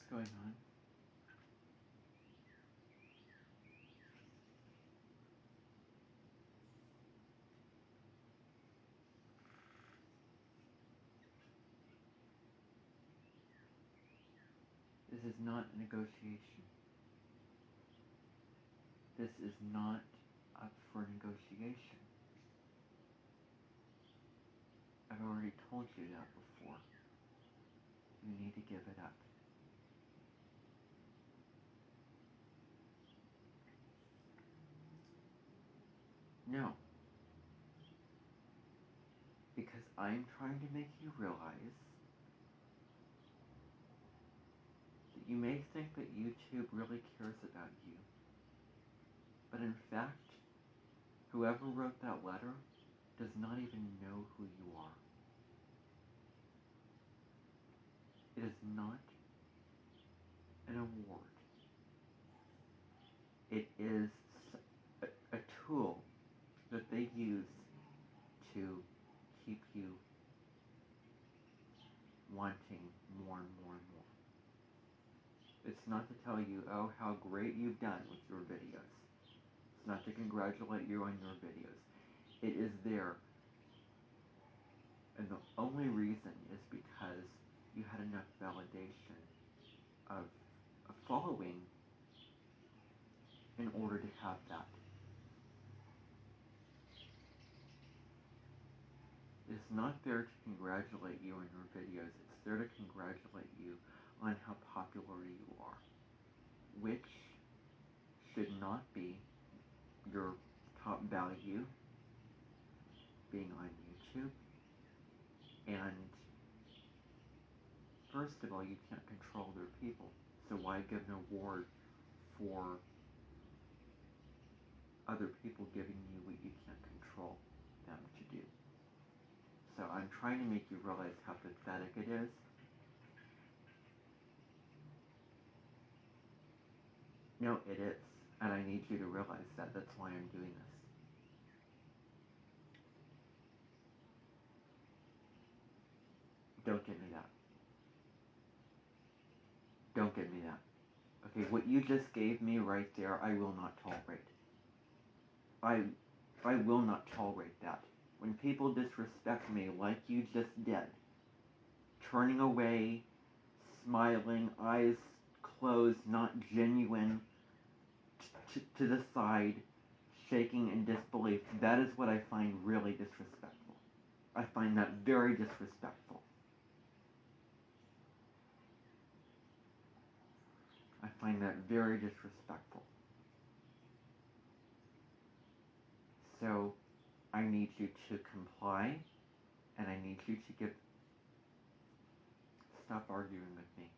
going on. This is not a negotiation. This is not up for negotiation. I've already told you that before. You need to give it up. No. Because I'm trying to make you realize that you may think that YouTube really cares about you. But in fact, whoever wrote that letter does not even know who you are. It is not an award. It is a tool that they use to keep you wanting more and more and more. It's not to tell you, oh, how great you've done with your videos. It's not to congratulate you on your videos. It is there. And the only reason is because you had enough validation of a following in order to have that. It's not there to congratulate you on your videos. It's there to congratulate you on how popular you are, which should not be your top value being on YouTube. And first of all, you can't control their people, so why give an award for other people giving you what you can't control them to do? So I'm trying to make you realize how pathetic it is. No, it is. And I need you to realize that. That's why I'm doing this. Don't give me that. Don't give me that. Okay, what you just gave me right there, I will not tolerate. I will not tolerate that. When people disrespect me like you just did, turning away, smiling, eyes closed, not genuine, to the side, shaking in disbelief, that is what I find really disrespectful. I find that very disrespectful. I find that very disrespectful. So, I need you to comply, and I need you to stop arguing with me.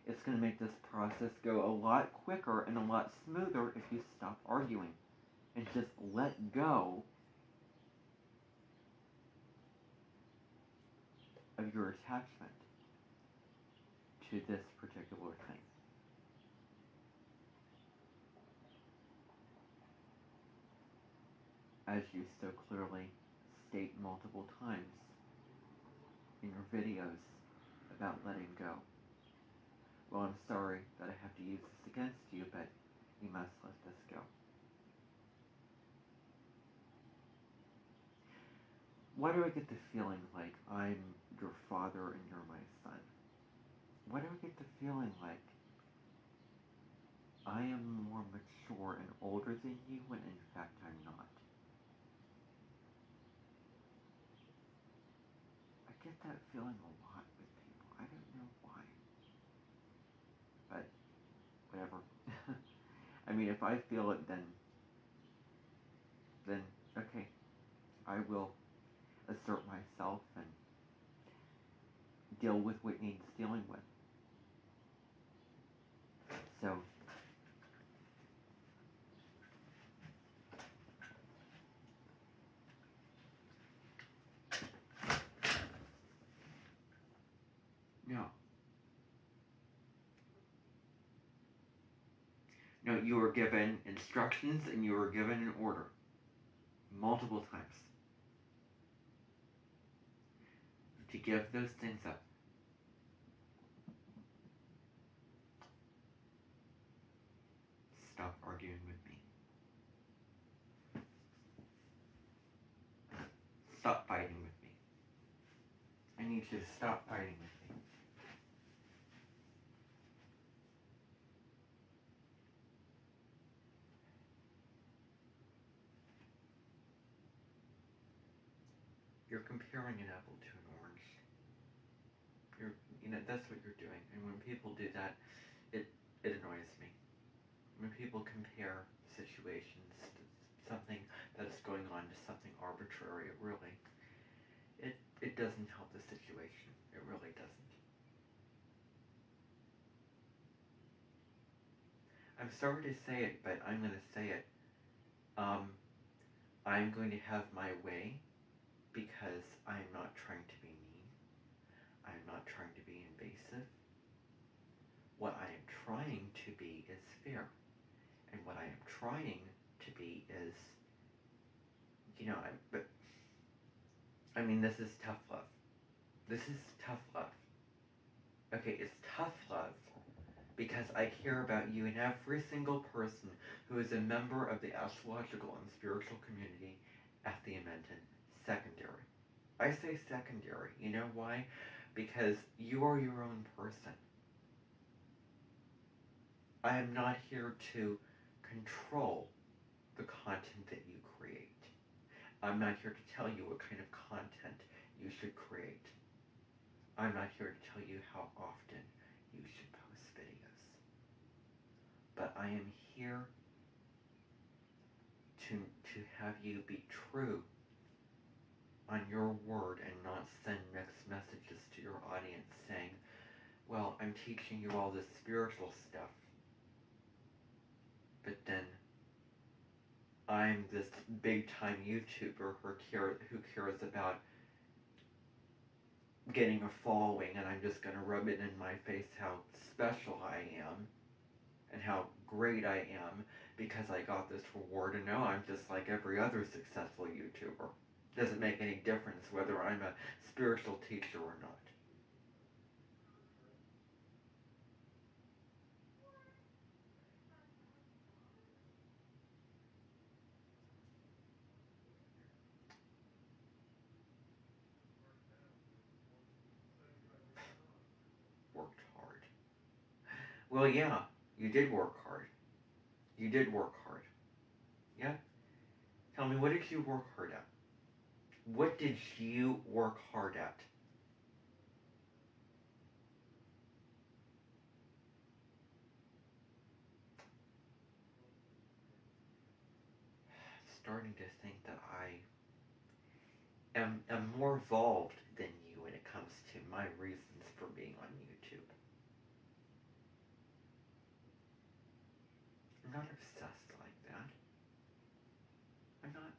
It's going to make this process go a lot quicker and a lot smoother if you stop arguing and just let go of your attachment to this particular thing. As you so clearly state multiple times in your videos about letting go. Well, I'm sorry that I have to use this against you, but you must let this go. Why do I get the feeling like I'm your father and you're my son? Why do I get the feeling like I am more mature and older than you when in fact I'm not? I get that feeling a lot with people. I don't know why. But whatever. I mean, if I feel it, then okay, I will assert myself and deal with what needs dealing with. So, no. No, you were given instructions and you were given an order multiple times to give those things up. stop fighting with me. I need you to stop fighting with me. You're comparing an apple to an orange. That's what you're doing. And when people do that, it annoys me. When people compare situations to something that's going on to something arbitrary, it doesn't help the situation. It really doesn't. I'm sorry to say it, but I'm going to say it. I'm going to have my way because I'm not trying to be mean. I'm not trying to be invasive. What I am trying to be is fair. And what I am trying to be is, this is tough love. This is tough love. Okay, it's tough love because I care about you and every single person who is a member of the astrological and spiritual community at the Edmonton secondary. I say secondary. You know why? Because you are your own person. I am not here to control the content that you create. I'm not here to tell you what kind of content you should create. I'm not here to tell you how often you should post videos. But I am here to have you be true on your word and not send mixed messages to your audience saying, well, I'm teaching you all this spiritual stuff, but then I'm this big-time YouTuber who cares about getting a following, and I'm just going to rub it in my face how special I am and how great I am because I got this reward, and no, I'm just like every other successful YouTuber. Doesn't make any difference whether I'm a spiritual teacher or not. Worked hard. Well, yeah, you did work hard. You did work hard. Yeah? Tell me, what did you work hard at? What did you work hard at? I'm starting to think that I am more evolved than you when it comes to my reasons for being on YouTube. I'm not obsessed like that. I'm not.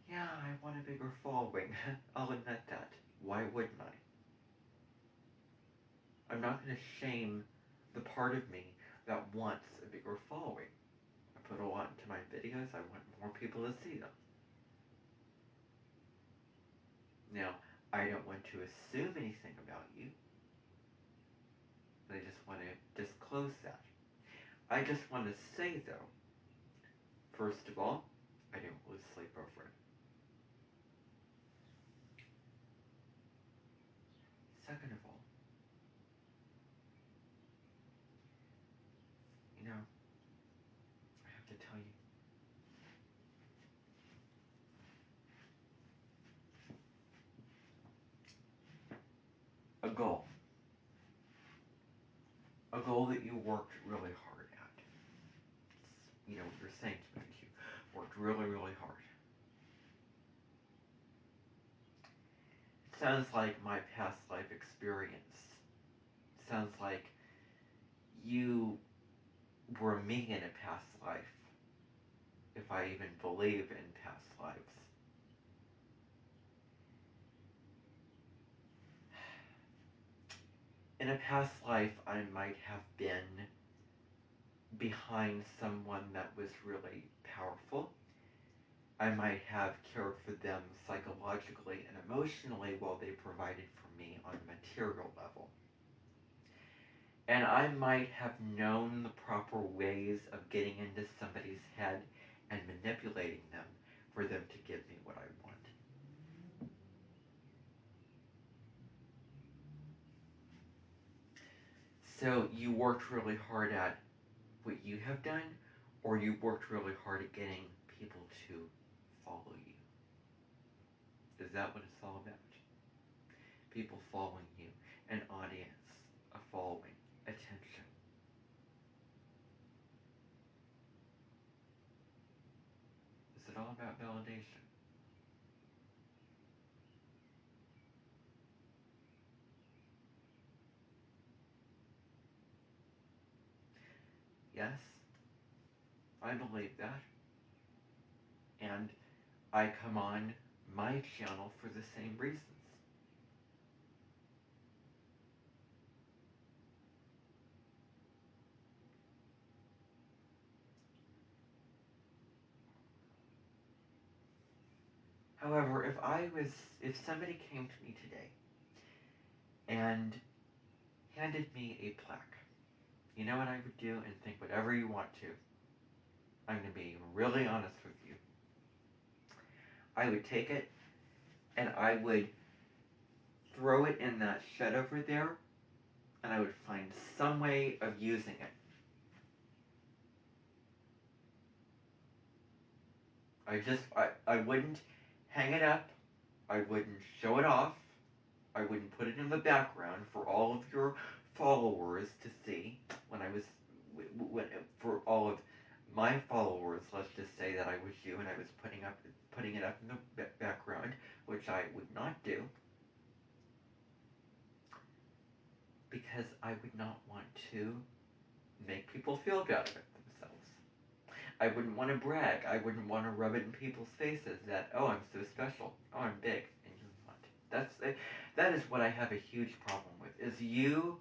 Yeah, I want a bigger following. I'll admit that. Why wouldn't I? I'm not going to shame the part of me that wants a bigger following. I put a lot into my videos. I want more people to see them. Now, I don't want to assume anything about you. I just want to disclose that. I just want to say, though, first of all, I didn't lose sleep over it. Second of all, I have to tell you, a goal that you worked really hard at. What you're saying to me, you worked really, really hard. It sounds like my past life experience. It sounds like you were me in a past life, if I even believe in past lives. In a past life, I might have been behind someone that was really powerful. I might have cared for them psychologically and emotionally while they provided for me on a material level. And I might have known the proper ways of getting into somebody's head and manipulating them for them to give me what I want. So you worked really hard at what you have done, or you worked really hard at getting people to follow you? Is that what it's all about? People following you, an audience, a following, attention. Is it all about validation? Yes, I believe that. And I come on my channel for the same reasons. However, if somebody came to me today and handed me a plaque, you know what I would do, and think whatever you want to. I'm going to be really honest with you. I would take it and I would throw it in that shed over there, and I would find some way of using it. I wouldn't hang it up. I wouldn't show it off. I wouldn't put it in the background for all of your followers to see for all of my followers. Let's just say that I was you and I was putting it up in the background, which I would not do, because I would not want to make people feel bad about themselves. I wouldn't want to brag. I wouldn't want to rub it in people's faces that, oh, I'm so special. Oh, I'm big, and you're not. That is what I have a huge problem with, is you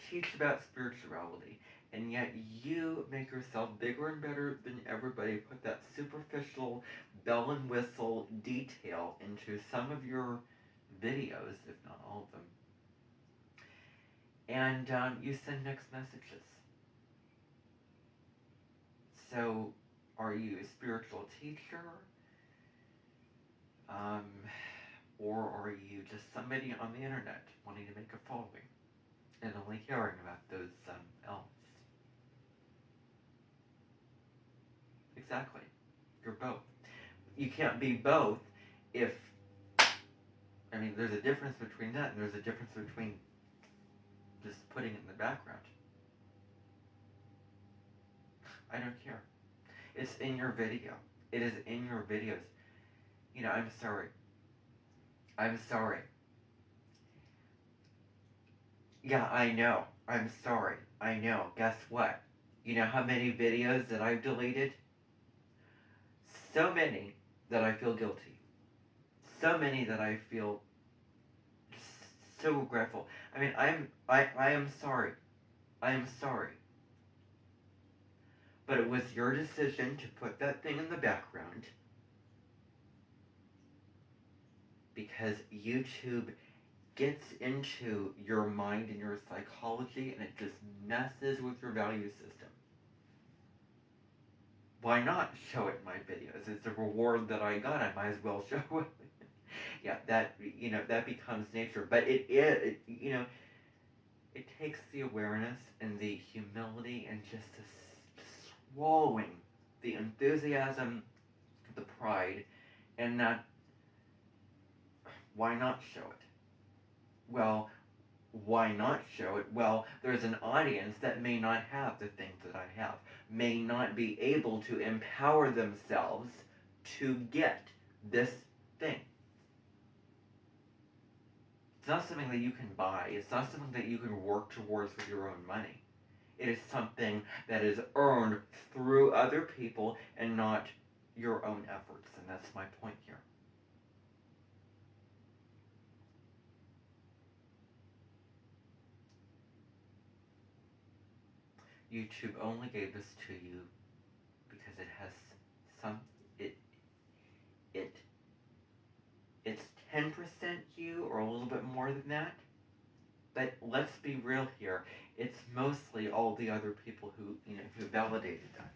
teach about spirituality, and yet you make yourself bigger and better than everybody, put that superficial bell and whistle detail into some of your videos, if not all of them, and you send mixed messages. So, are you a spiritual teacher? Or are you just somebody on the internet wanting to make a following and only hearing about those elves? Exactly. You're both. You can't be both if, I mean, there's a difference between that, and there's a difference between just putting it in the background. I don't care. It's in your video. It is in your videos. You know, I'm sorry. I'm sorry. Yeah, I know. I'm sorry. I know. Guess what? You know how many videos that I've deleted? So many that I feel guilty. So many that I feel so regretful. I mean, I am sorry. I am sorry. But it was your decision to put that thing in the background, because YouTube gets into your mind and your psychology, and it just messes with your value system. Why not show it in my videos? It's a reward that I got. I might as well show it. Yeah, that becomes nature. But it takes the awareness and the humility and just swallowing the enthusiasm, the pride, and that. Why not show it? Well, why not show it? Well, there's an audience that may not have the things that I have, may not be able to empower themselves to get this thing. It's not something that you can buy. It's not something that you can work towards with your own money. It is something that is earned through other people and not your own efforts, and that's my point here. YouTube only gave this to you because it has it's 10% you, or a little bit more than that. But let's be real here. It's mostly all the other people who validated that.